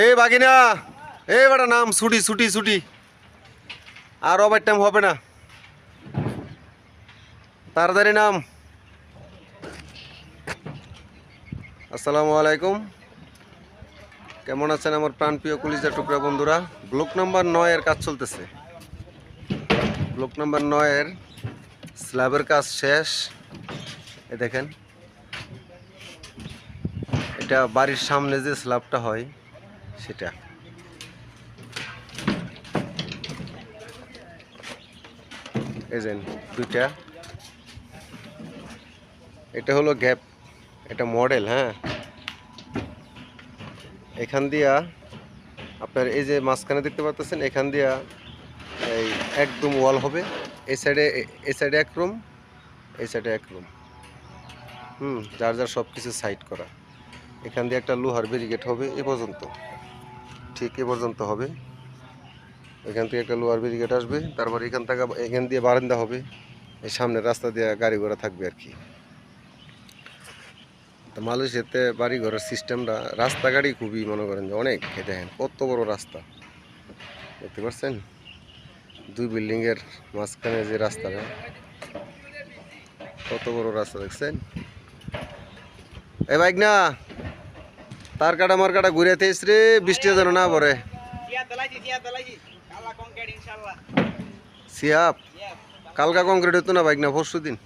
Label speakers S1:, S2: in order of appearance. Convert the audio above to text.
S1: এই বাগিনা, এই বেটা নাম ছুটি ছুটি ছুটি, আর ওভার টাইম হবে না, তাড়াতাড়ি নাম। আসসালামু আলাইকুম, কেমন আছেন আমার প্রাণপ্রিয় কলিজা টুকরা বন্ধুরা? ব্লক নাম্বার 9 এর কাজ চলতেছে। ব্লক নাম্বার 9 এর স্ল্যাবের কাজ শেষ। এ দেখেন, এটা বাড়ির সামনে যে স্ল্যাবটা হয় সেটা। এই যে দুইটা, এটা হলো গ্যাপ, এটা মডেল। হ্যাঁ, এখান দিয়া আপনার এই যে মাঝখানে দেখতে পাচ্ছেন, এখান দিয়া এই একদম ওয়াল হবে। এই সাইডে এক রুম, এই সাইডে এক রুম। যার যার সব কিছু সাইড করা। এখান দিয়ে একটা লোহার ব্যারিকেড হবে এ পর্যন্ত, ঠিক এ পর্যন্ত হবে। এখান থেকে একটা লোহার ব্যারিকেড আসবে, তারপর এখান দিয়ে বারান্দা হবে। এই সামনে রাস্তা দিয়ে গাড়ি ঘোড়া থাকবে আর কি। তো মালয়েশিয়াতে বাড়ি ঘরের সিস্টেমটা, রাস্তাঘাটই খুবই মনে করেন যে অনেক। দেখেন কত বড় রাস্তা, দেখতে পাচ্ছেন? দুই বিল্ডিংয়ের মাঝখানে যে রাস্তাটা, কত বড় রাস্তা দেখছেন? এ বাইক না, তার কাটা মার কাটা ঘুরে থেস রে, বৃষ্টি যেন না পড়ে। সিয়াপ কালকা কংক্রিট হতো না বাইক না, পরশু দিন।